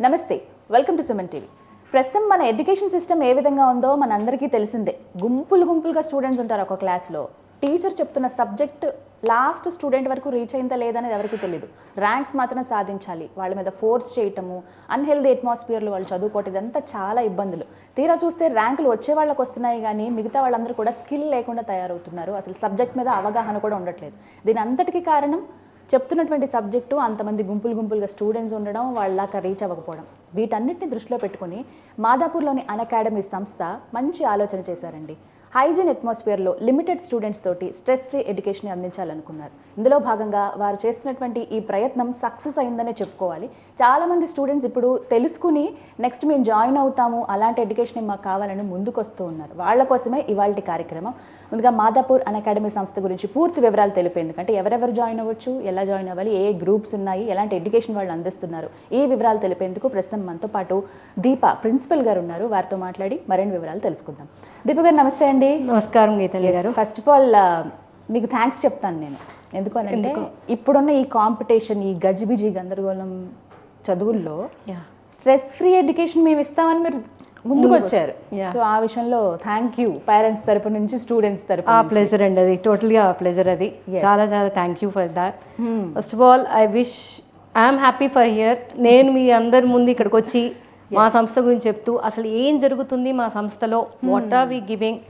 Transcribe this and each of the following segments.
నమస్తే, welcome to Suman TV. ప్రస్తుతం మన ఎడ్యుకేషన్ సిస్టమ్ ఏ విధంగా ఉందో మనందరికీ తెలిసిందే. గుంపులుగా స్టూడెంట్స్ ఉంటారు ఒక క్లాస్లో. టీచర్ చెప్తున్న సబ్జెక్ట్ లాస్ట్ స్టూడెంట్ వరకు రీచ్ అయిందా లేదనేది ఎవరికి తెలియదు. ర్యాంక్స్ మాత్రం సాధించాలి, వాళ్ళ మీద ఫోర్స్ చేయటము, అన్హెల్దీ అట్మాస్ఫియర్లో వాళ్ళు చదువుకోవటం, ఇదంతా చాలా ఇబ్బందులు. తీరా చూస్తే ర్యాంకులు వచ్చే వాళ్ళకి వస్తున్నాయి కానీ మిగతా వాళ్ళందరూ కూడా స్కిల్ లేకుండా తయారవుతున్నారు. అసలు సబ్జెక్ట్ మీద అవగాహన కూడా ఉండట్లేదు. దీని అంతటికీ కారణం చెప్తున్నటువంటి సబ్జెక్టు అంతమంది గుంపులుగా స్టూడెంట్స్ ఉండడం, వాళ్ళకి రీచ్ అవ్వకపోవడం. వీటన్నిటిని దృష్టిలో పెట్టుకుని మాదాపూర్లోని అన్అకాడమీ సంస్థ మంచి ఆలోచన చేశారండి. హైజీన్ అట్మాస్ఫియర్లో లిమిటెడ్ స్టూడెంట్స్ తోటి స్ట్రెస్ ఫ్రీ ఎడ్యుకేషన్ అందించాలనుకున్నారు. ఇందులో భాగంగా వారు చేస్తున్నటువంటి ఈ ప్రయత్నం సక్సెస్ అయిందనే చెప్పుకోవాలి. చాలామంది స్టూడెంట్స్ ఇప్పుడు తెలుసుకుని నెక్స్ట్ మేము జాయిన్ అవుతాము, అలాంటి ఎడ్యుకేషన్ మాకు కావాలని ముందుకొస్తూ ఉన్నారు. వాళ్ళ కోసమే ఇవాళ కార్యక్రమం. ముందుగా మాదాపూర్ అన్అకాడమీ సంస్థ గురించి పూర్తి వివరాలు తెలిపేందుకు, అంటే ఎవరెవరు జాయిన్ అవ్వచ్చు, ఎలా జాయిన్ అవ్వాలి, ఏ గ్రూప్స్ ఉన్నాయి, ఎలాంటి ఎడ్యుకేషన్ వాళ్ళు అందిస్తున్నారు, ఈ వివరాలు తెలిపేందుకు ప్రస్తుతం మనతో పాటు దీప ప్రిన్సిపల్ గారు ఉన్నారు. వారితో మాట్లాడి మరిన్ని వివరాలు తెలుసుకుందాం. దీప గారు నమస్తే అండి. నమస్కారం గీతాంజలి గారు. ఫస్ట్ ఆఫ్ ఆల్ మీకు థ్యాంక్స్ చెప్తాను నేను. ఎందుకనంటే ఇప్పుడున్న ఈ కాంపిటీషన్, ఈ గజిబిజి గందరగోళం చదువుల్లో స్ట్రెస్ ఫ్రీ ఎడ్యుకేషన్ మేము ఇస్తామని మీరు ముందుకు వచ్చారు. సో ఆ విషయంలో థ్యాంక్ యూ, పేరెంట్స్ తరపు నుంచి, స్టూడెంట్స్ తరపు. ఆ ప్లెజర్ అండి, అది టోటల్గా ప్లెజర్. అది చాలా thank you for that. First of all I wish I'm happy for here. నేను మీ అందరి ముందు ఇక్కడికి వచ్చి మా సంస్థ గురించి చెప్తూ అసలు ఏం జరుగుతుంది మా సంస్థలో, వాట్ ఆర్ వి గివింగ్,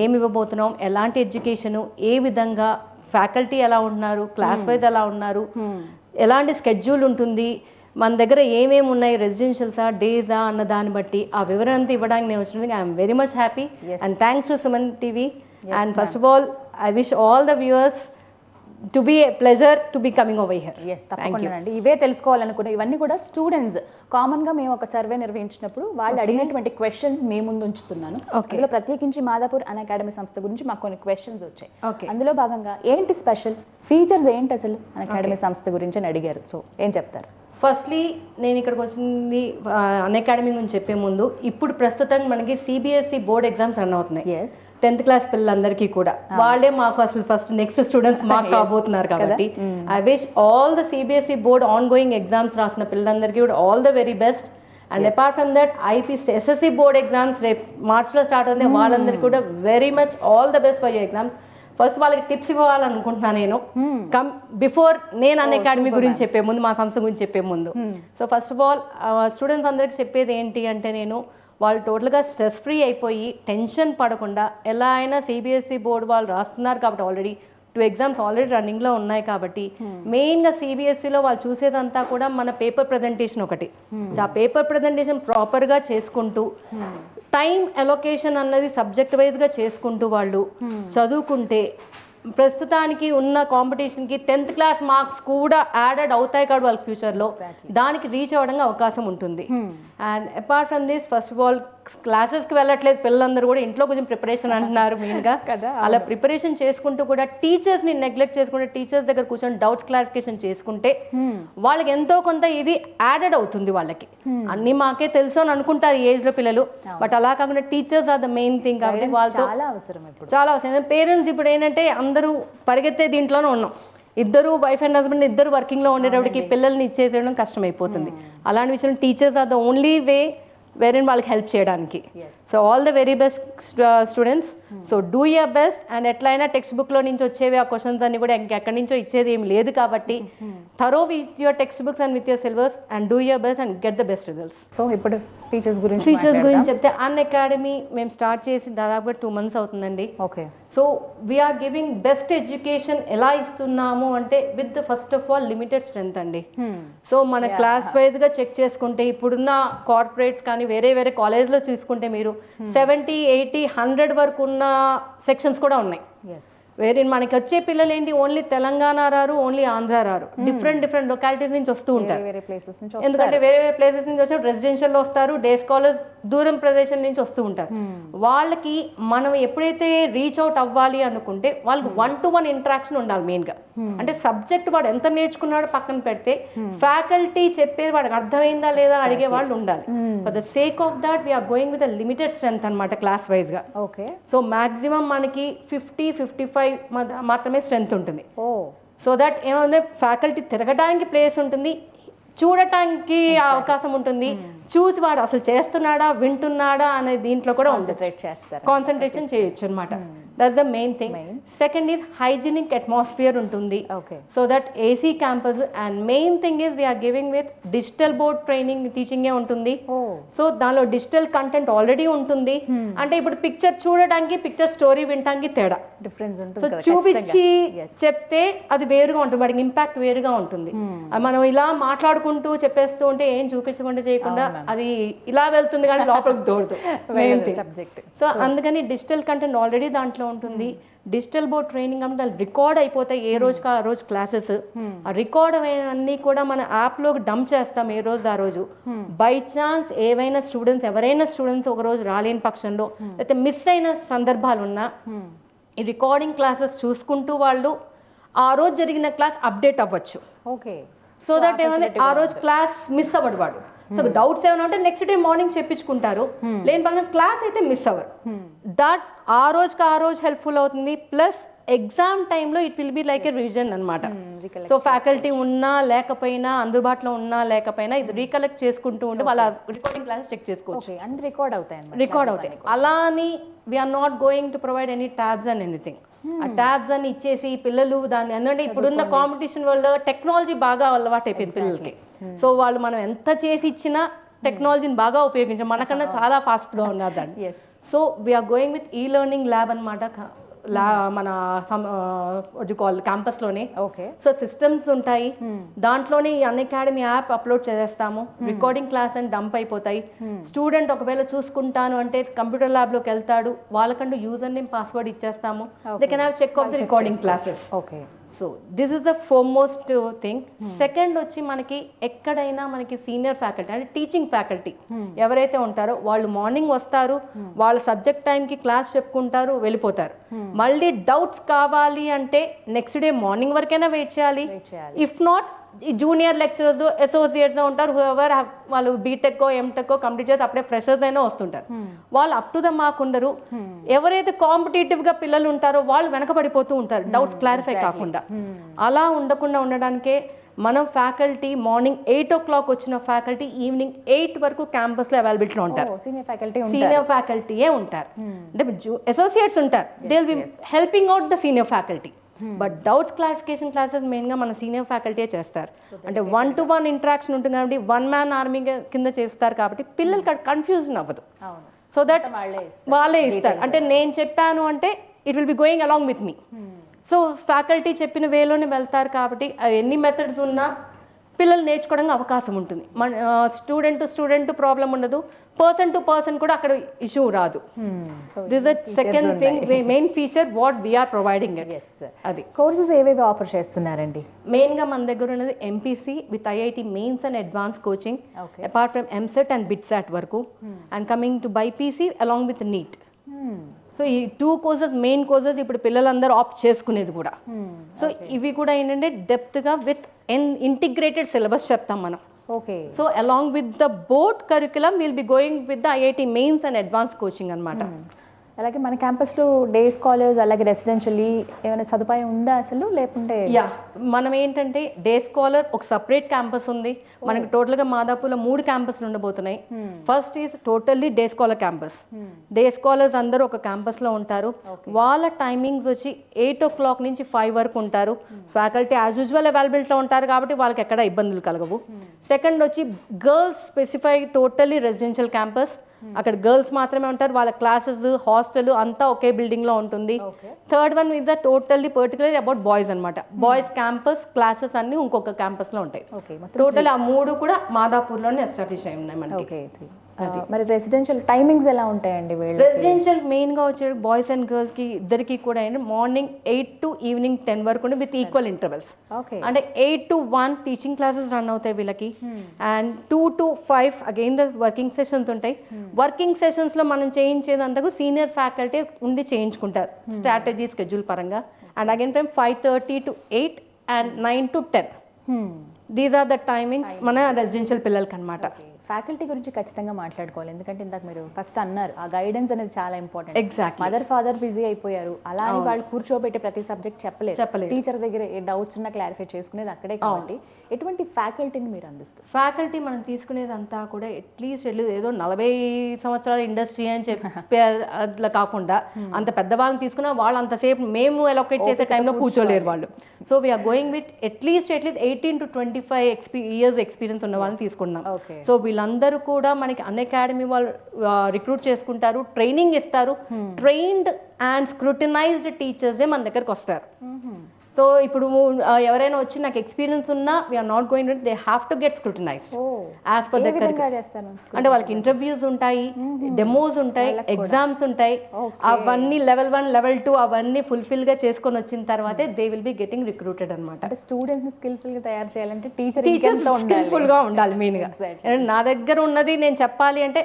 ఏమి ఇవ్వబోతున్నాం, ఎలాంటి ఎడ్యుకేషను, ఏ విధంగా ఫ్యాకల్టీ ఎలా ఉంటున్నారు, క్లాస్ వైజ్ ఎలా ఉన్నారు, ఎలాంటి స్కెడ్యూల్ ఉంటుంది, మన దగ్గర ఏమేమి ఉన్నాయి, రెసిడెన్షియల్సా డేసా అన్న దాన్ని బట్టి ఆ వివరణ అంతా ఇవ్వడానికి నేను వచ్చినందుకు I'm very much happy and thanks to Suman TV. And first of all I wish all the viewers to be a pleasure to be coming over here. Yes, తప్పకుండా అండి. ఇవే తెలుసుకోవాలనుకునే ఇవన్నీ కూడా స్టూడెంట్స్ కామన్గా మేము ఒక సర్వే నిర్వహించినప్పుడు వాళ్ళు అడిగినటువంటి క్వశ్చన్స్ మీ ముందు ఉంచుతున్నాను. అందులో ప్రత్యేకించి మాదాపూర్ అన్అకాడమీ సంస్థ గురించి మాకు కొన్ని క్వశ్చన్స్ వచ్చాయి. అందులో భాగంగా ఏంటి స్పెషల్ ఫీచర్స్, ఏంటి అసలు అన్అకాడమీ సంస్థ గురించి అని అడిగారు. సో ఏం చెప్తారు? ఫస్ట్లీ నేను ఇక్కడికి వచ్చింది అన్అకాడమీ గురించి చెప్పే ముందు, ఇప్పుడు ప్రస్తుతం మనకి సిబిఎస్ఈ బోర్డ్ ఎగ్జామ్స్ రన్ అవుతున్నాయి. 10th క్లాస్ పిల్లలందరికీ కూడా వాళ్ళే మాకు అసలు ఫస్ట్ నెక్స్ట్ స్టూడెంట్స్ మాకు కాబోతున్నారు. కాబట్టి I wish all the CBSE board ongoing exams రాసిన పిల్లలందరికీ కూడా all the very best. And apart from that IP SSC board exams రేపు మార్చ్లో స్టార్ట్ అవుతుంది. వాళ్ళందరికీ కూడా very much all the best for your exams. First వాళ్ళకి tips ఇవ్వాలనుకుంటున్నాను నేను బిఫోర్ నేను అన్అకాడమీ గురించి చెప్పే ముందు, మా సంస్థ గురించి చెప్పే ముందు. So first of all students అందరికి చెప్పేది ఏంటి అంటే, నేను వాళ్ళు టోటల్గా స్ట్రెస్ ఫ్రీ అయిపోయి టెన్షన్ పడకుండా ఎలా అయినా సిబిఎస్ఈ బోర్డు వాళ్ళు రాస్తున్నారు కాబట్టి ఆల్రెడీ 2 ఎగ్జామ్స్ ఆల్రెడీ రన్నింగ్లో ఉన్నాయి కాబట్టి మెయిన్గా సిబిఎస్ఈలో వాళ్ళు చూసేదంతా కూడా మన పేపర్ ప్రజెంటేషన్ ఒకటి. ఆ పేపర్ ప్రజెంటేషన్ ప్రాపర్గా చేసుకుంటూ టైం అలొకేషన్ అన్నది సబ్జెక్ట్ వైజ్గా చేసుకుంటూ వాళ్ళు చదువుకుంటే ప్రస్తుతానికి ఉన్న కాంపిటీషన్కి 10th క్లాస్ మార్క్స్ కూడా యాడెడ్ అవుతాయి కాబట్టి వాళ్ళ ఫ్యూచర్లో దానికి రీచ్ అవ్వడానికి అవకాశం ఉంటుంది. And apart from this first of all క్లాసెస్కి వెళ్ళట్లేదు పిల్లలందరూ కూడా, ఇంట్లో కొంచెం ప్రిపరేషన్ అంటున్నారు మెయిన్గా. అలా ప్రిపరేషన్ చేసుకుంటూ కూడా టీచర్స్ని నెగ్లెక్ట్ చేసుకుంటే, టీచర్స్ దగ్గర కూర్చొని డౌట్స్ క్లారిఫికేషన్ చేసుకుంటే వాళ్ళకి ఎంతో కొంత ఇది యాడెడ్ అవుతుంది. వాళ్ళకి అన్ని మాకే తెలుసు అని అనుకుంటారు ఈ ఏజ్లో పిల్లలు, బట్ అలా కాకుండా teachers are the main thing కాబట్టి వాళ్ళతో చాలా అవసరం. పేరెంట్స్ ఇప్పుడు ఏంటంటే అందరూ పరిగెత్తే దీంట్లోనే ఉన్నాం. ఇద్దరు వైఫ్ అండ్ హస్బెండ్ ఇద్దరు వర్కింగ్లో ఉండేటప్పటికి పిల్లల్ని ఇచ్చేసేయడం కష్టమైపోతుంది. అలాంటి విషయం teachers are the only way వేరే వాళ్ళకి హెల్ప్ చేయడానికి. So all the very best students. So do your best. And ఎట్లయినా టెక్స్ట్ బుక్లో నుంచి వచ్చేవి ఆ క్వశ్చన్స్ అన్ని కూడా ఇంకెక్కడి నుంచో ఇచ్చేది ఏమి లేదు కాబట్టి thorough with your text books and with your syllabus and do your best and get the best results. So ఇప్పుడు ఫీచర్స్ గురించి చెప్తే, అన్అకాడమీ మేము స్టార్ట్ చేసి దాదాపుగా 2 months అవుతుందండి. Okay. So we are giving best education ఎలా ఇస్తున్నాము అంటే with first of all limited strength అండి. సో మన క్లాస్ వైజ్గా చెక్ చేసుకుంటే ఇప్పుడున్న కార్పొరేట్స్ కానీ వేరే కాలేజ్లో చూసుకుంటే మీరు 70, 80, 100 వరకు ఉన్న సెక్షన్స్ కూడా ఉన్నాయి. వేరే మనకి వచ్చే పిల్లలు ఏంటి, ఓన్లీ తెలంగాణ రారు, ఓన్లీ ఆంధ్ర రారు, డిఫరెంట్ లొకాలిటీస్ నుంచి వస్తూ ఉంటారు. ఎందుకంటే వేరే ప్లేసెస్ నుంచి వచ్చి రెసిడెన్షియల్లో వస్తారు, డే స్కాలర్స్ దూరం ప్రదేశం నుంచి వస్తూ ఉంటారు. వాళ్ళకి మనం ఎప్పుడైతే రీచ్ అవుట్ అవ్వాలి అనుకుంటే వాళ్ళకి 1-to-1 ఇంటరాక్షన్ ఉండాలి మెయిన్గా. అంటే సబ్జెక్ట్ వాడు ఎంత నేర్చుకున్నాడో పక్కన పెడితే ఫ్యాకల్టీ చెప్పేది వాడికి అర్థమైందా లేదా అడిగే వాళ్ళు ఉండాలి. For the sake of that we are going with limited strength అనమాట క్లాస్ వైజ్గా. ఓకే. సో మాక్సిమం మనకి 50-55 మాత్రమే స్ట్రెంత్ ఉంటుంది. సో దట్ ఏమైంది, ఫ్యాకల్టీ తిరగడానికి ప్లేస్ ఉంటుంది, చూడటానికి అవకాశం ఉంటుంది, చూసి వాడు అసలు చేస్తున్నాడా వింటున్నాడా అనే దీంట్లో కూడా కాన్సన్ట్రేషన్ చేయొచ్చు అనమాట. That's the main thing. Second is hygienic atmosphere ఉంటుంది, so that AC campus. And main thing is we are giving with digital board training టీచింగే ఉంటుంది. సో దానిలో డిజిటల్ కంటెంట్ ఆల్రెడీ ఉంటుంది. అంటే ఇప్పుడు పిక్చర్ చూడడానికి పిక్చర్ స్టోరీ వినడానికి తేడా డిఫరెన్స్ సో చూపించి చెప్తే అది వేరుగా ఉంటుంది, వాడికి ఇంపాక్ట్ వేరుగా ఉంటుంది. మనం ఇలా మాట్లాడుకుంటూ చెప్పేస్తూ ఉంటే ఏం చూపించకుండా చేయకుండా అది ఇలా వెళ్తుంది కానీ లోపలికి దూరదు మెయిన్ థింగ్. సో అందుకని డిజిటల్ కంటెంట్ ఆల్రెడీ దాంట్లో ఉంటుంది. డిజిటల్ బోర్డ్ ట్రైనింగ్ అంటే దాన్ని రికార్డ్ అయిపోతాయి ఏ రోజుకి ఆ రోజు క్లాసెస్. ఆ రికార్డ్ అన్నీ కూడా మన యాప్లో డంప్ చేస్తాం ఏ రోజు ఆ రోజు. బై ఛాన్స్ ఎవరైనా స్టూడెంట్స్ ఒక రోజు రాలేని పక్షంలో లేకపోతే మిస్ అయిన సందర్భాలు ఉన్నా ఈ రికార్డింగ్ క్లాసెస్ చూసుకుంటూ వాళ్ళు ఆ రోజు జరిగిన క్లాస్ అప్డేట్ అవ్వచ్చు. ఓకే. సో దట్ ఏమైంది ఆ రోజు క్లాస్ మిస్ అవ్వడు వాడు. సో డౌట్స్ ఏమైనా ఉంటే నెక్స్ట్ డే మార్నింగ్ చెప్పించుకుంటారు, లేని పక్కన క్లాస్ అయితే మిస్ అవ్వరు. దట్ ఆ రోజు హెల్ప్ఫుల్ అవుతుంది. ప్లస్ ఎగ్జామ్ టైంలో it will be like a revision అనమాట. సో ఫ్యాకల్టీ ఉన్నా లేకపోయినా, అందుబాటులో ఉన్నా లేకపోయినా ఇది రీకలెక్ట్ చేసుకుంటూ ఉంటే వాళ్ళ రికార్డింగ్ క్లాసెస్ చెక్ చేసుకోవచ్చు, రికార్డ్ అవుతాయి. అలా అని we are not going to provide any tabs and anything. ఆ ట్యాబ్స్ అని ఇచ్చేసి పిల్లలు దాన్ని ఎందుకంటే ఇప్పుడున్న కాంపిటీషన్ వల్ల టెక్నాలజీ బాగా అలవాటు అయిపోయింది పిల్లలకి. సో వాళ్ళు మనం ఎంత చేసి ఇచ్చినా టెక్నాలజీని బాగా ఉపయోగించాం, మనకన్నా చాలా ఫాస్ట్గా ఉన్నారు దాన్ని. సో వీఆర్ గోయింగ్ విత్ ఈ లెర్నింగ్ ల్యాబ్ అనమాట మన క్యాంపస్లోనే. సో సిస్టమ్స్ ఉంటాయి, దాంట్లోనే ఈ అన్అకాడమీ యాప్ అప్లోడ్ చేసేస్తాము, రికార్డింగ్ క్లాస్ అని డంప్ అయిపోతాయి. స్టూడెంట్ ఒకవేళ చూసుకుంటాను అంటే కంప్యూటర్ ల్యాబ్లోకి వెళ్తాడు, వాళ్ళకంటూ యూజర్ నేమ్ పాస్వర్డ్ ఇచ్చేస్తాము, they can have check of the recording classes. So this is the foremost thing. Second వచ్చి మనకి ఎక్కడైనా మనకి సీనియర్ ఫ్యాకల్టీ అంటే టీచింగ్ ఫ్యాకల్టీ ఎవరైతే ఉంటారో వాళ్ళు మార్నింగ్ వస్తారు, వాళ్ళ సబ్జెక్ట్ టైంకి క్లాస్ చెప్పుకుంటారు, వెళ్ళిపోతారు. మళ్ళీ డౌట్స్ కావాలి అంటే నెక్స్ట్ డే మార్నింగ్ వరకైనా వెయిట్ చేయాలి. ఇఫ్ నాట్ ఈ జూనియర్ లెక్చరర్స్ అసోసియేట్స్ ఉంటారు, హూఎవర్ వాళ్ళు బీటెక్ ఎంటెక్ కంప్లీట్ చేసి అప్పుడే ఫ్రెషర్స్ అయినా వస్తుంటారు, వాళ్ళు అప్ టు ద మార్క్ ఉండరు. ఎవరైతే కాంపిటేటివ్ గా పిల్లలు ఉంటారో వాళ్ళు వెనకబడిపోతూ ఉంటారు డౌట్స్ క్లారిఫై కాకుండా. అలా ఉండకుండా ఉండడానికే మనం ఫ్యాకల్టీ మార్నింగ్ 8 o'clock వచ్చిన ఫ్యాకల్టీ ఈవినింగ్ 8 వరకు క్యాంపస్ లో అవైలబిలిటీలో ఉంటారు. సీనియర్ ఫ్యాకల్టీయే ఉంటారు, అంటే అసోసియేట్స్ ఉంటారు, they will be helping out the senior faculty. But doubts clarification classes మెయిన్గా మన సీనియర్ ఫ్యాకల్టీ చేస్తారు. అంటే 1-to-1 ఇంటరాక్షన్ ఉంటుంది కాబట్టి 1-man ఆర్మీ కింద చేస్తారు కాబట్టి పిల్లలకి కన్ఫ్యూజన్ అవ్వదు. సో దట్ వాళ్ళే ఇస్తారు. అంటే నేను చెప్పాను అంటే it will be going along with me. So faculty చెప్పిన వేలోనే వెళ్తారు కాబట్టి ఎన్ని మెథడ్స్ ఉన్నా పిల్లలు నేర్చుకోవడానికి అవకాశం ఉంటుంది. మన స్టూడెంట్ ప్రాబ్లం ఉండదు, పర్సన్ టు పర్సన్ కూడా అక్కడ ఇష్యూ రాదు. This the second thing, main feature what we are providing it. అది కోర్సెస్ ఏవేవి ఆఫర్ చేస్తున్నారండి? మెయిన్గా మన దగ్గర ఉన్నది MPC with IIT mains and advance coaching, apart from EAMCET and BITSAT వరకు, and coming to BiPC along with NEET. So ఈ 2 courses main courses ఇప్పుడు పిల్లలందరూ ఆప్ట్ చేసుకునేది కూడా. సో ఇవి కూడా ఏంటంటే డెప్త్గా విత్ ఇంటిగ్రేటెడ్ సిలబస్ చెప్తాం మనం. So along with the board curriculum will be going with the IIT mains and advance coaching అనమాట. అలాగే మన క్యాంపస్లో డే స్కాలర్స్ అలాగే రెసిడెన్షియల్లీ ఏమైనా సదుపాయం ఉందా అసలు, లేకుంటే? మనం ఏంటంటే డే స్కాలర్ ఒక సపరేట్ క్యాంపస్ ఉంది మనకి. టోటల్గా మాదాపూర్లో 3 క్యాంపస్లు ఉండబోతున్నాయి. First is totally day scholar campus. Day scholars అందరూ ఒక క్యాంపస్లో ఉంటారు. వాళ్ళ టైమింగ్స్ వచ్చి 8 o'clock నుంచి 5 వరకు ఉంటారు. ఫ్యాకల్టీ యాజ్ యూజువల్ అవైలబిలిటీలో ఉంటారు కాబట్టి వాళ్ళకి ఎక్కడ ఇబ్బందులు కలగవు. సెకండ్ వచ్చి girls specify totally residential campus, అక్కడ గర్ల్స్ మాత్రమే ఉంటారు, వాళ్ళ క్లాసెస్ హాస్టల్ అంతా ఒకే బిల్డింగ్ లో ఉంటుంది. Third one is the totally particular about boys అనమాట. బాయ్స్ క్యాంపస్ క్లాసెస్ అన్ని ఇంకొక క్యాంపస్ లో ఉంటాయి. టోటల్ ఆ 3 కూడా మాదాపూర్లోనే ఎస్టాబ్లిష్ అయి ఉన్నాయి మనకి. మరి రెసిడెన్షియల్ టైమింగ్స్ ఎలా ఉంటాయండి? రెసిడెన్షియల్ మెయిన్ గా వచ్చే బాయ్స్ అండ్ గర్ల్స్ కి ఇద్దరికి కూడా మార్నింగ్ 8 to ఈవినింగ్ 10 వరకు విత్ ఈక్వల్ ఇంటర్వెల్స్. అంటే 8 to 1 టీచింగ్ క్లాసెస్ రన్ అవుతాయి వీళ్ళకి, and 2 to 5 again the working sessions ఉంటాయి. వర్కింగ్ సెషన్స్ లో మనం చేయించేదంతా కూడా సీనియర్ ఫ్యాకల్టీ ఉండి చేయించుకుంటారు స్ట్రాటజీ స్కెడ్యూల్ పరంగా. And again from 5:30 to 8 and 9 to 10. These are the timings మన రెసిడెన్షియల్ పిల్లలకి అనమాట. ఫ్యాకల్టీ గురించి ఖచ్చితంగా మాట్లాడుకోవాలి, ఎందుకంటే ఇందాక మీరు ఫస్ట్ అన్నారు ఆ గైడెన్స్ అనేది చాలా important. Exactly. Mother father busy అయిపోయారు, అలా అని వాళ్ళు కూర్చోబెట్టి ప్రతి సబ్జెక్ట్ చెప్పలేదు. టీచర్ దగ్గర ఏ డౌట్స్ ఉన్నా క్లారిఫై చేసుకునేది అక్కడే కాబట్టి ఎటువంటి ఫ్యాకల్టీని మీరు అందిస్తారు? ఫ్యాకల్టీ మనం తీసుకునేదంతా కూడా అట్లీస్ట్ ఏదో 40 సంవత్సరాల ఇండస్ట్రీ అని చెప్పి అట్లా కాకుండా అంత పెద్దవాళ్ళని తీసుకున్నా వాళ్ళు అంతసేపు మేము అలొకేట్ చేసే టైంలో కూర్చోలేరు వాళ్ళు. So we are going with at least 18 to 25 years experience ఉన్న వాళ్ళని తీసుకున్నాం. సో వీళ్ళందరూ కూడా మనకి అన్అకాడమీ వాళ్ళు రిక్రూట్ చేసుకుంటారు, ట్రైనింగ్ ఇస్తారు. ట్రైన్డ్ అండ్ స్క్రూటినైజ్డ్ టీచర్సే మన దగ్గరకు వస్తారు. సో ఇప్పుడు ఎవరైనా వచ్చి నాకు ఎక్స్పీరియన్స్ ఉన్నా we are not going to, they have to get scrutinised as per the అంటే వాళ్ళకి ఇంటర్వ్యూస్ ఉంటాయి, డెమోస్ ఉంటాయి, ఎగ్జామ్స్ ఉంటాయి. అవన్నీ లెవెల్ 1 లెవెల్ 2 అవన్నీ ఫుల్ఫిల్ గా చేసుకొని వచ్చిన తర్వాతే they will be getting recruited అనమాట. అంటే స్టూడెంట్స్ ని స్కిల్ఫుల్ గా తయారు చేయాలంటే టీచర్ స్కిల్ఫుల్ గా ఉండాలి మెయిన్ గా. నా దగ్గర ఉన్నది నేను చెప్పాలి అంటే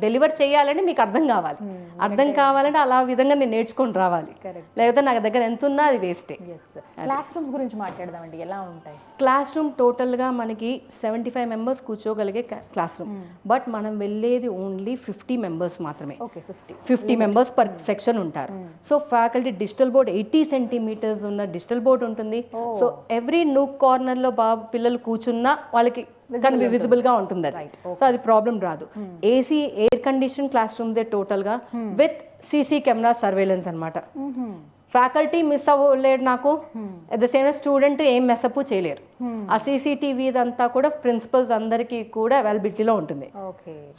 డెలివర్ చేయాలంటే మీకు అర్థం కావాలి, అర్థం కావాలంటే అలా విధంగా నేను నేర్చుకొని రావాలి, లేకపోతే నా దగ్గర ఎంత ఉన్నా అది వేస్టే. క్లాస్ రూమ్స్ గురించి మాట్లాడదామండి, ఎలా ఉంటాయి? క్లాస్ రూమ్ టోటల్గా మనకి 75 మెంబర్స్ కూర్చోగలిగే క్లాస్ రూమ్. బట్ మనం వెళ్ళేది ఓన్లీ 50 మెంబర్స్ మాత్రమే. 50 మెంబర్స్ పర్ సెక్షన్ ఉంటారు. So faculty digital board 80 centimetres ఉన్న డిజిటల్ బోర్డ్ ఉంటుంది. సో ఎవ్రీ నూక్ కార్నర్ లో పిల్లలు కూర్చున్నా వాళ్ళకి విజిబుల్ గా ఉంటుంది. సో అది ప్రాబ్లం రాదు. AC air condition class room they total గా విత్ సీసీ కెమెరా సర్వేలెన్స్ అనమాట. ఫ్యాకల్టీ మిస్ అవ్వలేడు నాకు, అట్ ద సేమ్ స్టూడెంట్ ఏం మెస్అప్ చేయలేరు. ఆ సీసీటీవీ ఇదంతా కూడా ప్రిన్సిపల్స్ అందరికీ కూడా అవైలబిలిటీలో ఉంటుంది.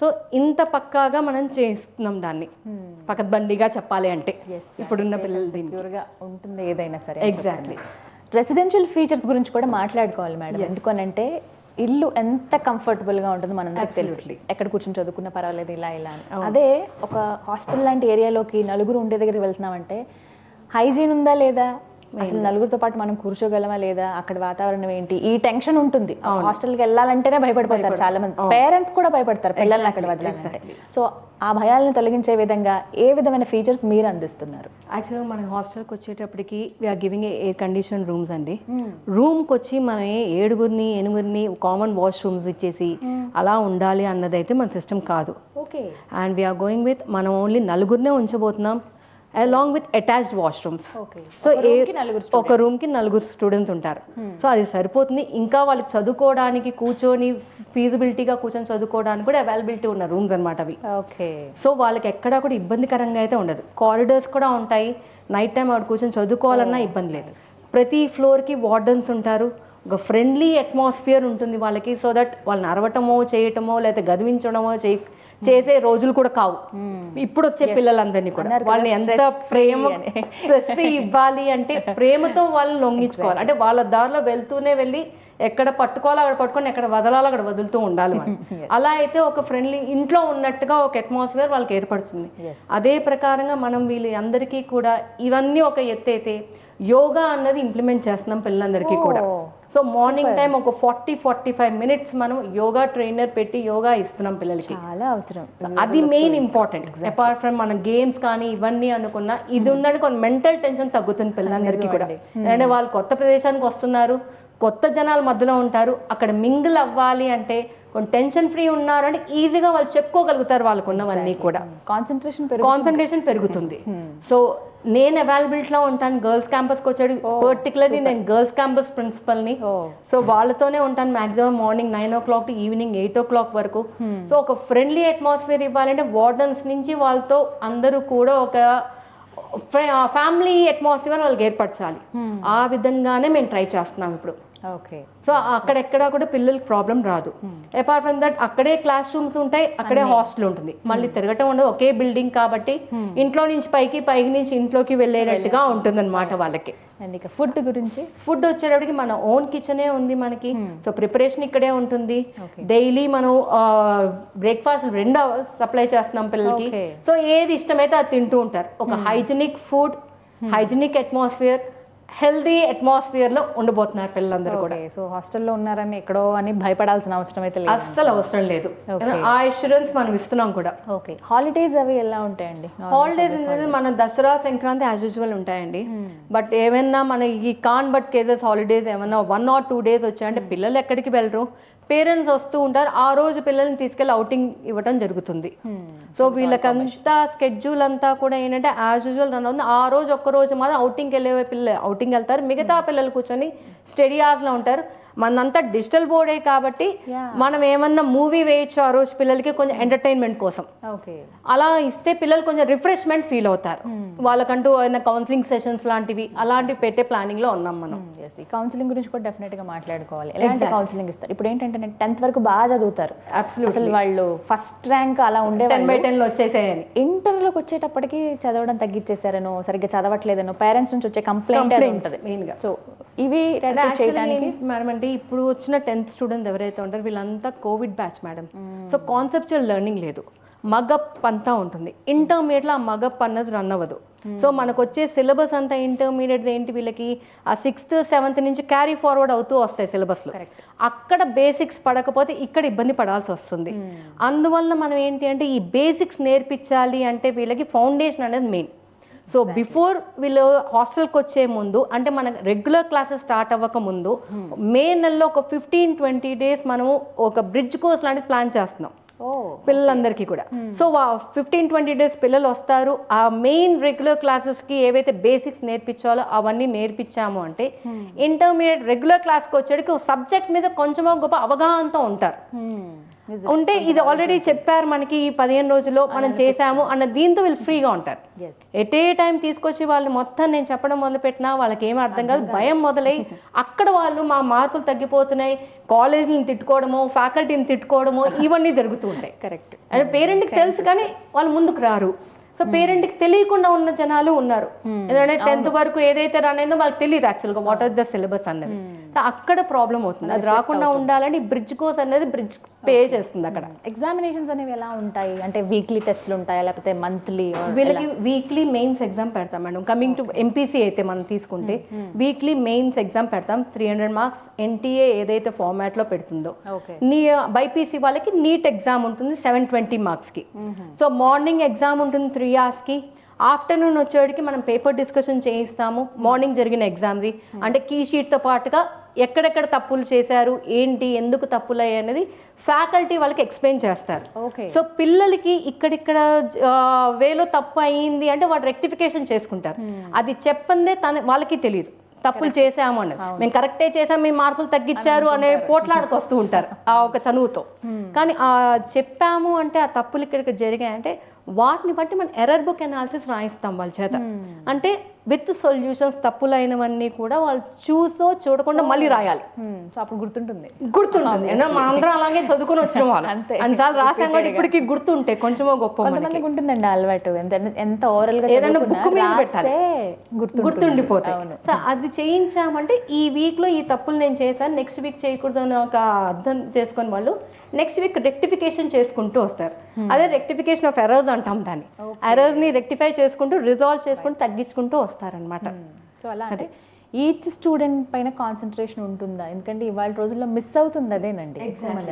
సో ఇంత పక్కాగా మనం చేస్తున్నాం దాన్ని, పకడ్బందీగా చెప్పాలి అంటే ఇప్పుడున్న పిల్లలు దీనికి ఉంటుంది ఏదైనా సరే. ఎగ్జాక్ట్లీ. రెసిడెన్షియల్ ఫీచర్స్ గురించి కూడా మాట్లాడుకోవాలి మేడం, ఎందుకనంటే ఇల్లు ఎంత కంఫర్టబుల్ గా ఉంటుంది మనందరికి తెలుసు, ఎక్కడ కూర్చొని చదువుకున్నా పర్వాలేదు ఇలా ఇలా అని. అదే ఒక హాస్టల్ లాంటి ఏరియాలోకి నలుగురు ఉండే దగ్గరికి వెళ్తున్నామంటే హైజీన్ ఉందా లేదా, అసలు నలుగురితో పాటు మనం కూర్చోగలమా లేదా, అక్కడ వాతావరణం ఏంటి, ఈ టెన్షన్ ఉంటుంది. హాస్టల్కి వెళ్ళాలంటేనే భయపడిపోతారు చాలా మంది, పేరెంట్స్ కూడా భయపడతారు పిల్లల్ని అక్కడ వదలాలంటే. సో ఆ భయాలను తొలగించే విధంగా ఏ విధమైన ఫీచర్స్ మీరు అందిస్తున్నారు? యాక్చువల్గా మన హాస్టల్కి వచ్చేటప్పటికి we are giving air condition rooms అండి. రూమ్కి వచ్చి మనం 7-8 కామన్ వాష్రూమ్స్ ఇచ్చేసి అలా ఉండాలి అన్నదైతే మన సిస్టమ్ కాదు. అండ్ వీఆర్ గోయింగ్ విత్ మనం ఓన్లీ 4 ఉంచబోతున్నాం, along with attached washrooms. So ఒక రూమ్ కి 4 స్టూడెంట్స్ ఉంటారు. సో అది సరిపోతుంది. ఇంకా వాళ్ళు చదువుకోవడానికి కూర్చొని ఫీజిబిలిటీగా కూర్చొని చదువుకోవడానికి కూడా అవైలబిలిటీ ఉన్న రూమ్స్ అనమాట అవి. సో వాళ్ళకి ఎక్కడా కూడా ఇబ్బందికరంగా అయితే ఉండదు. కారిడార్స్ కూడా ఉంటాయి, నైట్ టైం ఆవిడ కూర్చొని చదువుకోవాలన్నా ఇబ్బంది లేదు. ప్రతి ఫ్లోర్కి వార్డెన్స్ ఉంటారు, ఒక ఫ్రెండ్లీ అట్మాస్ఫియర్ ఉంటుంది వాళ్ళకి. సో దట్ వాళ్ళని అరవటమో చేయటమో లేకపోతే గదివించడమో చేసే రోజులు కూడా కావు ఇప్పుడు వచ్చే పిల్లలందరినీ కూడా. వాళ్ళని ఎంత ప్రేమ ఇవ్వాలి అంటే ప్రేమతో వాళ్ళని లొంగించుకోవాలి. అంటే వాళ్ళ దారిలో వెళ్తూనే వెళ్ళి ఎక్కడ పట్టుకోవాలో అక్కడ పట్టుకొని, ఎక్కడ వదలాలో అక్కడ వదులుతూ ఉండాలి. అలా అయితే ఒక ఫ్రెండ్లీ ఇంట్లో ఉన్నట్టుగా ఒక అట్మాస్ఫియర్ వాళ్ళకి ఏర్పడుతుంది. అదే ప్రకారంగా మనం వీళ్ళ అందరికీ కూడా ఇవన్నీ ఒక ఎత్తు అయితే యోగా అన్నది ఇంప్లిమెంట్ చేస్తున్నాం పిల్లలందరికీ కూడా. సో మార్నింగ్ టైం ఒక 40-45 మినిట్స్ మనం యోగా ట్రైనర్ పెట్టి యోగా ఇస్తున్నాం పిల్లలకి. చాలా అవసరం, అది మెయిన్ ఇంపార్టెంట్. అపార్ట్ ఫ్రమ్ మన గేమ్స్ కానీ ఇవన్నీ అనుకున్నా ఇది ఉందంటే కొన్ని మెంటల్ టెన్షన్ తగ్గుతుంది పిల్లలందరికీ కూడా. అంటే వాళ్ళు కొత్త ప్రదేశానికి వస్తున్నారు, కొత్త జనాల మధ్యలో ఉంటారు, అక్కడ మింగిల్ అవ్వాలి అంటే కొంచెం టెన్షన్ ఫ్రీ ఉన్నారు అంటే ఈజీగా వాళ్ళు చెప్పుకోగలుగుతారు వాళ్ళకు ఉన్నవన్నీ కూడా. కాన్సన్ట్రేషన్ పెరుగుతుంది. సో నేను అవైలబిలిటీలో ఉంటాను. గర్ల్స్ క్యాంపస్కి వచ్చాడు పర్టికులర్లీ నేను గర్ల్స్ క్యాంపస్ ప్రిన్సిపల్ని. సో వాళ్ళతోనే ఉంటాను maximum morning 9 o'clock to evening 8 o'clock వరకు. సో ఒక ఫ్రెండ్లీ అట్మాస్ఫియర్ ఇవ్వాలంటే వార్డన్స్ నుంచి వాళ్ళతో అందరూ కూడా ఒక ఫ్యామిలీ అట్మాస్ఫియర్ వాళ్ళకి ఏర్పరచాలి. ఆ విధంగానే మేము ట్రై చేస్తున్నాం ఇప్పుడు. సో అక్కడెక్కడా కూడా పిల్లలకి ప్రాబ్లం రాదు. అపార్ట్ ఫ్రమ్ దట్ అక్కడే క్లాస్ రూమ్స్ ఉంటాయి, అక్కడే హాస్టల్ ఉంటుంది, మళ్ళీ తిరగటం ఉండదు. ఒకే బిల్డింగ్ కాబట్టి ఇంట్లో నుంచి పైకి నుంచి ఇంట్లోకి వెళ్ళేటట్టుగా ఉంటుంది అనమాట వాళ్ళకి. ఫుడ్ గురించి, ఫుడ్ వచ్చేటప్పటికి మన ఓన్ కిచెనే ఉంది మనకి. సో ప్రిపరేషన్ ఇక్కడే ఉంటుంది. డైలీ మనం బ్రేక్ఫాస్ట్ 2 hours సప్లై చేస్తున్నాం పిల్లలకి. సో ఏది ఇష్టమైతే అది తింటూ ఉంటారు. ఒక hygienic food, hygienic atmosphere, healthy atmosphere లో ఉండబోతున్నారు పిల్లలందరూ కూడా. సో హాస్టల్లో ఉన్నారని ఎక్కడో అని భయపడాల్సిన అవసరం అయితే లేదు, అస్సలు అవసరం లేదు. ఆ ఇన్సూరెన్స్ మనం ఇస్తున్నాం కూడా. హాలిడేస్ అవి ఎలా ఉంటాయండి? హాలిడేస్ అనేది మన దసరా సంక్రాంతి యాజ్ యూజువల్ ఉంటాయండి. బట్ ఏమైనా మన ఈ కాన్ బట్ కేసెస్ హాలిడేస్ ఏమైనా 1 or 2 days వచ్చాయంటే పిల్లలు ఎక్కడికి వెళ్ళరు. పేరెంట్స్ వస్తూ ఉంటారు, ఆ రోజు పిల్లల్ని తీసుకెళ్ళి అవుటింగ్ ఇవ్వడం జరుగుతుంది. సో వీళ్ళకంతా స్కెడ్యూల్ అంతా కూడా ఏంటంటే యాజ్ యూజువల్ రన్ అవుతుంది. ఆ రోజు ఒక్క రోజు మాత్రం అవుటింగ్కి వెళ్ళే పిల్లలు అవుటింగ్ వెళ్తారు, మిగతా పిల్లలు కూర్చొని స్టడీ అవర్స్లో ఉంటారు. మనంతా డిజిటల్ బోర్డే కాబట్టి మనం ఏమన్నా మూవీ వేయచ్చు ఆ రోజు పిల్లలకి కొంచెం ఎంటర్టైన్మెంట్ కోసం. అలా ఇస్తే పిల్లలు కొంచెం రిఫ్రెష్మెంట్ ఫీల్ అవుతారు. వాళ్ళకంటూ ఏమైనా కౌన్సిలింగ్ సెషన్స్ లాంటివి అలాంటివి పెట్టే ప్లానింగ్ లో ఉన్నాం మనం. కౌన్సిలింగ్ గురించి కూడా డెఫినెట్ గా మాట్లాడుకోవాలి. ఎలాంటి కౌన్సిలింగ్ ఇస్తారు? ఇప్పుడు ఏంటంటే 10th వరకు బాగా చదువుతారు, అసలు వాళ్ళు ఫస్ట్ ర్యాంక్ అలా ఉండే 10/10 వచ్చేసాయని, ఇంటర్లోకి వచ్చేటప్పటికి చదవడం తగ్గించేసారనో సరిగ్గా చదవట్లేదనో పేరెంట్స్ నుంచి వచ్చే కంప్లైంట్ ఉంటుంది మెయిన్ గా. సో ఇవి చేయడానికి మేడం అంటే ఇప్పుడు వచ్చిన 10th స్టూడెంట్స్ ఎవరైతే ఉంటారో వీళ్ళంతా Covid batch madam. So conceptual learning లేదు, మగప్ అంతా ఉంటుంది. ఇంటర్మీడియట్లో ఆ మగప్ అన్నది రన్ అవ్వదు. సో మనకు వచ్చే సిలబస్ అంతా ఇంటర్మీడియట్ ఏంటి, వీళ్ళకి ఆ 6th 7th నుంచి క్యారీ ఫార్వర్డ్ అవుతూ వస్తాయి సిలబస్లో. అక్కడ బేసిక్స్ పడకపోతే ఇక్కడ ఇబ్బంది పడాల్సి వస్తుంది. అందువల్ల మనం ఏంటి అంటే ఈ బేసిక్స్ నేర్పించాలి అంటే వీళ్ళకి ఫౌండేషన్ అనేది మెయిన్. సో బిఫోర్ వీళ్ళు హాస్టల్కి వచ్చే ముందు అంటే మన రెగ్యులర్ క్లాసెస్ స్టార్ట్ అవ్వక ముందు మే నెలలో ఒక 15-20 days మనము ఒక బ్రిడ్జ్ కోర్స్ లాంటిది ప్లాన్ చేస్తున్నాం పిల్లలందరికీ కూడా. సో 15-20 days పిల్లలు వస్తారు, ఆ మెయిన్ రెగ్యులర్ క్లాసెస్కి ఏవైతే బేసిక్స్ నేర్పించాలో అవన్నీ నేర్పించాము అంటే ఇంటర్మీడియట్ రెగ్యులర్ క్లాస్కి వచ్చేటికి సబ్జెక్ట్ మీద కొంచెమో గొప్ప అవగాహనతో ఉంటారు. ఉంటే ఇది ఆల్రెడీ చెప్పారు మనకి ఈ 15 రోజుల్లో మనం చేసాము అన్న దీంతో వీళ్ళు ఫ్రీగా ఉంటారు. ఎట్ ఏ టైం తీసుకొచ్చి వాళ్ళు మొత్తం నేను చెప్పడం మొదలు పెట్టినా వాళ్ళకి ఏమీ అర్థం కాదు, భయం మొదలై అక్కడ వాళ్ళు మా మార్కులు తగ్గిపోతున్నాయి, కాలేజీని తిట్టుకోవడమో ఫ్యాకల్టీని తిట్టుకోవడమో ఇవన్నీ జరుగుతూ ఉంటాయి. కరెక్ట్. అంటే పేరెంట్కి తెలుసు కానీ వాళ్ళు ముందుకు రారు. సో పేరెంట్కి తెలియకుండా ఉన్న జనాలు ఉన్నారు. ఎందుకంటే 10th వరకు ఏదైతే రన్ అయిందో వాళ్ళకి తెలియదు యాక్చువల్గా వాట్ ఆర్ ద సిలబస్ అన్నది. సో అక్కడ ప్రాబ్లం అవుతుంది. అది రాకుండా ఉండాలని బ్రిడ్జ్ కోర్స్ అనేది బ్రిడ్జ్ పే చేస్తుంది. అక్కడ ఎగ్జామినేషన్స్ అనేవి ఎలా ఉంటాయి అంటే వీక్లీ టెస్ట్లు ఉంటాయా లేకపోతే మంత్లీ? వీళ్ళకి వీక్లీ మెయిన్స్ ఎగ్జామ్ పెడతాం మేడం. కమింగ్ టు ఎంపీసీ అయితే మనం తీసుకుంటే వీక్లీ మెయిన్స్ ఎగ్జామ్ పెడతాం. 300 marks ఎన్టీఏ ఏదైతే ఫార్మాట్ లో పెడుతుందో. బైపీసీ వాళ్ళకి నీట్ ఎగ్జామ్ ఉంటుంది 720 marks కి. సో మార్నింగ్ ఎగ్జామ్ ఉంటుంది 3 hours కి. ఆఫ్టర్నూన్ వచ్చేటికి మనం పేపర్ డిస్కషన్ చేయిస్తాము మార్నింగ్ జరిగిన ఎగ్జామ్ది. అంటే కీ షీట్తో పాటుగా ఎక్కడెక్కడ తప్పులు చేశారు, ఏంటి, ఎందుకు తప్పులు అయ్యాయి అనేది ఫ్యాకల్టీ వాళ్ళకి ఎక్స్ప్లెయిన్ చేస్తారు. సో పిల్లలకి ఇక్కడిక్కడ వేలో తప్పు అయ్యింది అంటే వాళ్ళు రెక్టిఫికేషన్ చేసుకుంటారు. అది చెప్పందే వాళ్ళకి తెలియదు తప్పులు చేసాము అన్నది. మేము కరెక్టే చేసాము, మీ మార్కులు తగ్గించారు అనే పోట్లాడుకు వస్తూ ఉంటారు ఆ ఒక చనువుతో. కానీ చెప్పాము అంటే ఆ తప్పులు ఇక్కడ జరిగాయంటే వాటిని బట్టి మనం ఎర్రర్ బుక్ అనాలిసిస్ రాయిస్తాం వాళ్ళ చేత. అంటే విత్ సొల్యూషన్స్ తప్పులైనవన్నీ కూడా వాళ్ళు చూడకుండా మళ్ళీ రాయాలి. అప్పుడు గుర్తుంటుంది. మనందరం అలాగే చదువుకుని వచ్చిన వాళ్ళు అన్నిసార్లు రాసాం కూడా ఇప్పటికి గుర్తుంటే కొంచెమో గొప్ప ఉంటుందండి అలవాటు. ఎంత ఓరల్ గా ఏదైనా బుక్ మీద పెట్టాలి, గుర్తుండిపోతాయి. సో అది చేయించామంటే ఈ వీక్ లో ఈ తప్పులు నేను చేశాను, నెక్స్ట్ వీక్ చేయకూడదు అని ఒక అర్థం చేసుకొని వాళ్ళు నెక్స్ట్ వీక్ రెక్టిఫికేషన్ చేసుకుంటూ వస్తారు. అదే రెక్టిఫికేషన్ ఆఫ్ ఎర్రర్స్ అంటాం దాన్ని. ఎర్రర్స్ ని రెక్టిఫై చేసుకుంటూ రిజాల్వ్ చేసుకుంటూ తగ్గించుకుంటూ వస్తారనమాట. సో అలా అంటే ఈచ్ స్టూడెంట్ పైన కాన్సన్ట్రేషన్ ఉంటుందా? ఎందుకంటే ఇవాళ రోజుల్లో మిస్ అవుతుంది అదేనండి.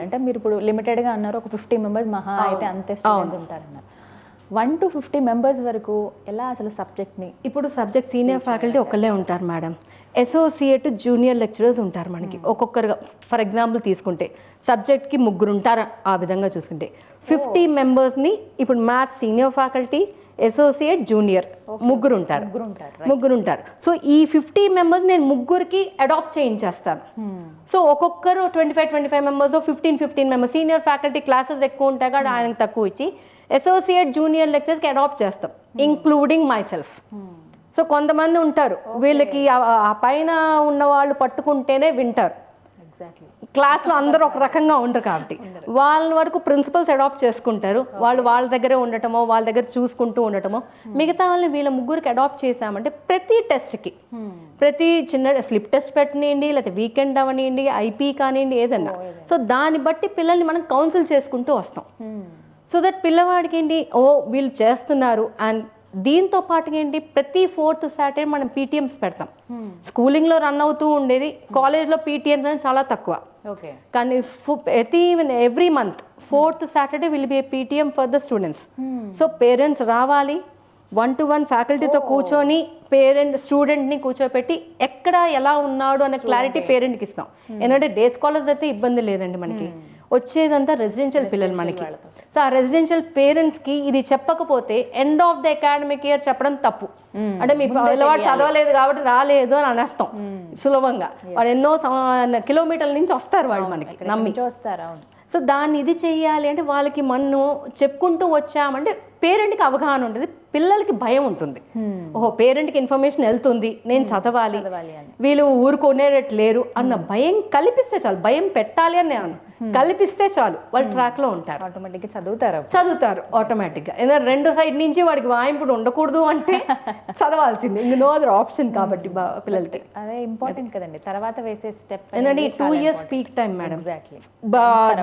అంటే మీరు ఇప్పుడు లిమిటెడ్ గా అన్నారు, ఒక 50 members మహా అయితే అంతే స్టూడెంట్స్ ఉంటారన్నారు. 1 to 50 members వరకు ఎలా అసలు సబ్జెక్ట్ ని? ఇప్పుడు సబ్జెక్ట్ సీనియర్ ఫ్యాకల్టీ ఒకళ్ళే ఉంటారు మేడం, అసోసియేట్ జూనియర్ లెక్చరర్స్ ఉంటారు మనకి ఒక్కొక్కరుగా. ఫర్ ఎగ్జాంపుల్ తీసుకుంటే సబ్జెక్ట్కి 3 ఉంటారు. ఆ విధంగా చూసుకుంటే 50 members-ని ఇప్పుడు maths senior faculty, associate, junior ముగ్గురు ఉంటారు. సో ఈ 50 members నేను ముగ్గురికి అడాప్ట్ చేయించేస్తాను. సో ఒక్కొక్కరు 25 members, 15 members. Senior faculty classes ఎక్కువ ఉంటాయి కాబట్టి ఆయనకు తక్కువ ఇచ్చి అసోసియేట్ జూనియర్ లెక్చర్స్కి అడాప్ట్ చేస్తాం, ఇంక్లూడింగ్ మై సెల్ఫ్. సో కొంతమంది ఉంటారు వీళ్ళకి ఆ పైన ఉన్న వాళ్ళు పట్టుకుంటేనే వింటారు, క్లాస్లో అందరూ ఒక రకంగా ఉండరు కాబట్టి వాళ్ళ వరకు ప్రిన్సిపల్స్ అడాప్ట్ చేసుకుంటారు. వాళ్ళ దగ్గరే ఉండటమో వాళ్ళ దగ్గర చూసుకుంటూ ఉండటమో. మిగతా వాళ్ళని వీళ్ళ ముగ్గురికి అడాప్ట్ చేసామంటే ప్రతి టెస్ట్కి, ప్రతి చిన్న స్లిప్ టెస్ట్ పెట్టనివ్వండి, లేకపోతే వీకెండ్ అవనివ్వండి, ఐపీ కానివ్వండి, ఏదన్నా. సో దాన్ని బట్టి పిల్లల్ని మనం కౌన్సిల్ చేసుకుంటూ వస్తాం. సో దట్ పిల్లవాడికి ఏంటి, వీళ్ళు చేస్తున్నారు. అండ్ దీంతో పాటు ఏంటి, ప్రతి 4th Saturday మనం పీటీఎంస్ పెడతాం. స్కూలింగ్లో రన్ అవుతూ ఉండేది, కాలేజ్లో పీటీఎంస్ అనేది చాలా తక్కువ. కానీ every month 4th Saturday will be A PTM for the students. So parents రావాలి, 1-to-1 ఫ్యాకల్టీతో కూర్చొని స్టూడెంట్ని కూర్చోపెట్టి ఎక్కడ ఎలా ఉన్నాడు అనే క్లారిటీ పేరెంట్కి ఇస్తాం. ఎందుకంటే డే స్కాలర్స్ అయితే ఇబ్బంది లేదండి మనకి, వచ్చేదంతా రెసిడెన్షియల్ పిల్లలు మనకి. సో ఆ రెసిడెన్షియల్ పేరెంట్స్కి ఇది చెప్పకపోతే end of the academic year చెప్పడం తప్పు. అంటే మీ పిల్లవాడు చదవలేదు కాబట్టి రాలేదు అని అనేస్తాం సులభంగా. వాడు ఎన్నో కిలోమీటర్ల నుంచి వస్తారు వాళ్ళు మనకి నమ్మి వస్తారు. సో దాన్ని ఇది చెయ్యాలి అంటే వాళ్ళకి మనం చెప్పుకుంటూ వచ్చామంటే పేరెంట్కి అవగాహన ఉంటుంది, పిల్లలకి భయం ఉంటుంది. ఓహో పేరెంట్కి ఇన్ఫర్మేషన్ వెళ్తుంది, నేను చదవాలి, వీళ్ళు ఊరుకునేటట్టు లేరు అన్న భయం కల్పిస్తే చాలు. భయం పెట్టాలి అని నేను కల్పిస్తే చాలు, వాళ్ళు ట్రాక్లో ఉంటారు, ఆటోమేటిక్గా చదువుతారు ఆటోమేటిక్గా. ఎందుకంటే రెండు సైడ్ నుంచి వాడికి వాయింపుడు ఉండకూడదు అంటే చదవాల్సింది, ఇంక నో అదర్ ఆప్షన్ కాబట్టి పిల్లలకి. అదే ఇంపార్టెంట్ కదండి తర్వాత వేసే స్టెప్. ఎందుకంటే 2 years peak time madam,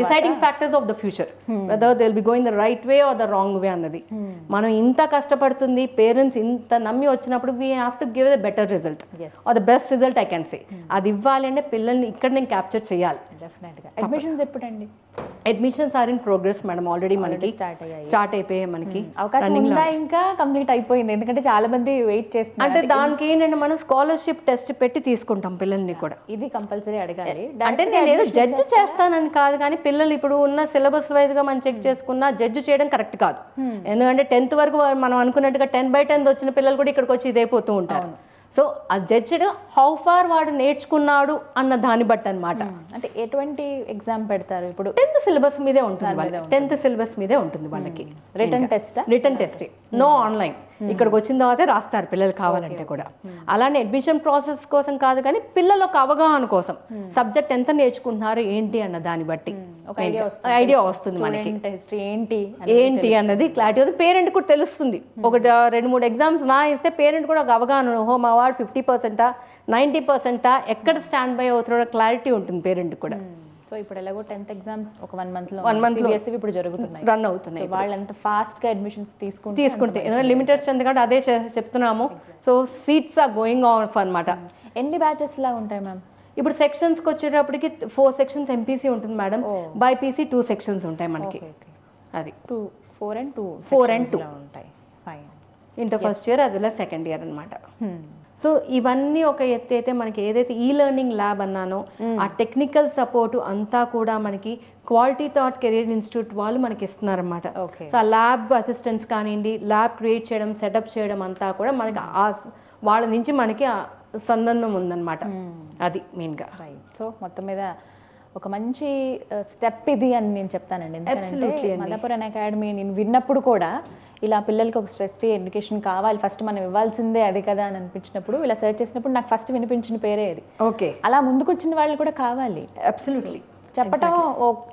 deciding factors of the future whether they will be going the right way or the wrong way అన్నది. మనం ఇంత కష్టపడుతుంది, పేరెంట్స్ ఇంత నమ్మి వచ్చినప్పుడు we have to give the better result or the best result I can say. అది ఇవ్వాలి అంటే పిల్లల్ని ఇక్కడ నేను క్యాప్చర్ చేయాలి. డెఫినెట్గా. అడ్మిషన్స్ ఎప్పుడండి? Admissions are in progress madam, already మనకి స్టార్ట్ అయిపోయాయి. మనకి అవకాశం ఉందా? ఇంకా కంప్లీట్ అయిపోయింది, ఎందుకంటే చాలా మంది వెయిట్ చేస్తున్నారు. అంటే దానికి ఏంటంటే మనం స్కాలర్షిప్ టెస్ట్ పెట్టి తీసుకుంటాం పిల్లల్ని కూడా. ఇది కంపల్సరీ అడగాలి. అంటే నేను ఏదో జడ్జ్ చేస్తానని కాదు, కానీ పిల్లలు ఇప్పుడు ఉన్న సిలబస్ వైజ్ గా మనం చెక్ చేసుకున్నా జడ్జ్ చేయడం కరెక్ట్ కాదు. ఎందుకంటే 10th వరకు మనం అనుకున్నట్టుగా 10/10 వచ్చిన పిల్లలు కూడా ఇక్కడికి వచ్చి ఇదైపోతూ ఉంటారు. సో ఆ జడ్జ్డ్ హౌ ఫార్ వాడు నేర్చుకున్నాడు అన్న దాన్ని బట్టి అనమాట. అంటే ఎటువంటి ఎగ్జామ్ పెడతారు ఇప్పుడు? 10th సిలబస్ మీదే ఉంటుంది వాళ్ళకి, 10th సిలబస్ మీదే ఉంటుంది వాళ్ళకి. Return test, no online. ఇక్కడికి వచ్చిన తర్వాత రాస్తారు పిల్లలు కావాలంటే కూడా. అలానే అడ్మిషన్ ప్రాసెస్ కోసం కాదు, కానీ పిల్లల ఒక అవగాహన కోసం సబ్జెక్ట్ ఎంత నేర్చుకుంటున్నారు ఏంటి అన్న దాన్ని బట్టి ఐడియా వస్తుంది మనకి. ఏంటి అన్నది క్లారిటీ అవుతుంది, పేరెంట్ కూడా తెలుస్తుంది. ఒక 2-3 ఎగ్జామ్స్ ఇస్తే పేరెంట్ కూడా ఒక అవగాహన, ఓహో మా వాడు 50%, 90%, ఎక్కడ స్టాండ్ బై అవుతున్నాడో క్లారిటీ ఉంటుంది పేరెంట్ కూడా. సో ఇప్పుడు ఎలాగో 10th ఎగ్జామ్స్ ఒక 1 month లో ఇప్పుడు జరుగుతున్నాయి, రన్ అవుతున్నాయి. వాళ్ళు ఎంత ఫాస్ట్ గా అడ్మిషన్స్ తీసుకుంటే లిమిటెడ్ స్ట్రెంత్ కాబట్టి అదే చెప్తున్నాము. So seats are going on అన్నమాట. ఎన్ని బ్యాచెస్ లా ఉంటాయి మ్యామ్? ఇప్పుడు సెక్షన్స్కి వచ్చేటప్పటికి 4 sections ఎంపీసీ ఉంటుంది మేడం, బైపీసీ 2 sections ఉంటాయి మనకి. అది 4 and 2 ఉంటాయి. ఫైన్. ఇంటర్ ఫస్ట్ ఇయర్ అది సెకండ్ ఇయర్ అనమాట. సో ఇవన్నీ ఒక ఎత్తి అయితే మనకి ఏదైతే ఈ లెర్నింగ్ ల్యాబ్ అన్నానో ఆ టెక్నికల్ సపోర్ట్ అంతా కూడా మనకి క్వాలిటీ థాట్ కెరీర్ ఇన్స్టిట్యూట్ వాళ్ళు మనకి ఇస్తున్నారన్నమాట. సో ఆ ల్యాబ్ అసిస్టెంట్స్ కానివ్వండి, ల్యాబ్ క్రియేట్ చేయడం, సెటప్ చేయడం అంతా కూడా మనకి వాళ్ళ నుంచి మనకి సంబంధం ఉందన్నమాట. అది మెయిన్గా. సో మొత్తం మీద ఒక మంచి స్టెప్ ఇది అని నేను చెప్తానండి. ఎందుకంటే మాదాపూర్ అకాడమీ నేను విన్నప్పుడు కూడా ఇలా పిల్లలకి ఒక స్ట్రెస్ ఫ్రీ ఎడ్యుకేషన్ కావాలి, ఫస్ట్ మనం ఇవ్వాల్సిందే అది కదా అని అనిపించినప్పుడు, ఇలా సెర్చ్ చేసినప్పుడు నాకు ఫస్ట్ వినిపించిన పేరే ఇది. ఓకే, అలా ముందుకు వచ్చిన వాళ్ళు కూడా కావాలి. అబ్సల్యూట్లీ. చెప్పటం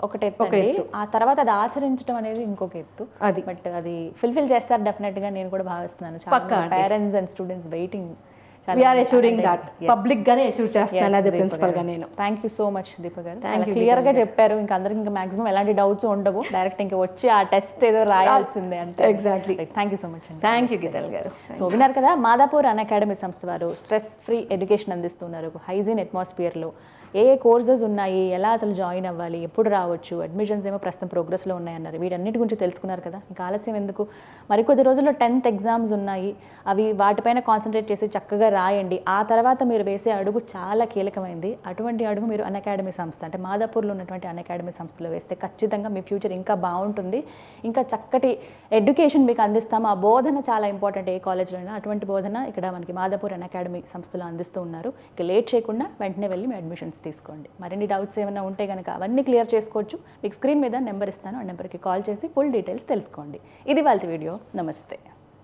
ఒకటి ఎత్తు, ఆ తర్వాత అది ఆచరించడం అనేది ఇంకొక ఎత్తు. అది బట్ అది ఫుల్ఫిల్ చేస్తారు డెఫినెట్ గా నేను కూడా భావిస్తున్నాను. Parents and students waiting. We are assuring that public గానే అష్యూర్ చేస్తాను అదే ప్రిన్సిపల్ గా నేను. థ్యాంక్ యూ సో మచ్ దీప గారు, క్లియర్ గా చెప్పారు. ఇంకా అందరికి ఇంకా మాక్సిమం ఎలాంటి డౌట్స్ ఉండవు, డైరెక్ట్ ఇంకా వచ్చి ఆ టెస్ట్ ఏదో రాయాల్సిందే అంటే. Exactly. Thank you so much అండి. థ్యాంక్ యూ గీతల్ గారు. సో విన్నారు కదా, మాదాపూర్ అకాడమీ సంస్థ వారు స్ట్రెస్ ఫ్రీ ఎడ్యుకేషన్ అందిస్తున్నారు. హైజీన్ అట్మాస్ఫియర్ లో ఏ కోర్సెస్ ఉన్నాయి, ఎలా అసలు జాయిన్ అవ్వాలి, ఎప్పుడు రావచ్చు, అడ్మిషన్స్ ఏమో ప్రస్తుతం ప్రోగ్రెస్లో ఉన్నాయన్నారు. వీటన్నిటి గురించి తెలుసుకున్నారు కదా, ఇంకా ఆలస్యం ఎందుకు, మరికొద్ది రోజుల్లో 10th ఎగ్జామ్స్ ఉన్నాయి. అవి వాటిపైన కాన్సన్ట్రేట్ చేసి చక్కగా రాయండి. ఆ తర్వాత మీరు వేసే అడుగు చాలా కీలకమైంది. అటువంటి అడుగు మీరు అకాడమీ సంస్థ అంటే మాదాపూర్లో ఉన్నటువంటి అకాడమీ సంస్థలో వేస్తే ఖచ్చితంగా మీ ఫ్యూచర్ ఇంకా బాగుంటుంది. ఇంకా చక్కటి ఎడ్యుకేషన్ మీకు అందిస్తాము. ఆ బోధన చాలా ఇంపార్టెంట్, ఏ కాలేజ్లో అయినా అటువంటి బోధన ఇక్కడ మనకి మాదాపూర్ అకాడమీ సంస్థలో అందిస్తూ ఉన్నారు. ఇక లేట్ చేయకుండా వెంటనే వెళ్ళి మీ అడ్మిషన్స్ తీసుకోండి. మరిన్ని డౌట్స్ ఏమైనా ఉంటే కనుక అవన్నీ క్లియర్ చేసుకోవచ్చు. మీకు స్క్రీన్ మీద నెంబర్ ఇస్తాను, ఆ నెంబర్కి కాల్ చేసి ఫుల్ డీటెయిల్స్ తెలుసుకోండి. ఇది వాళ్ళ వీడియో. నమస్తే.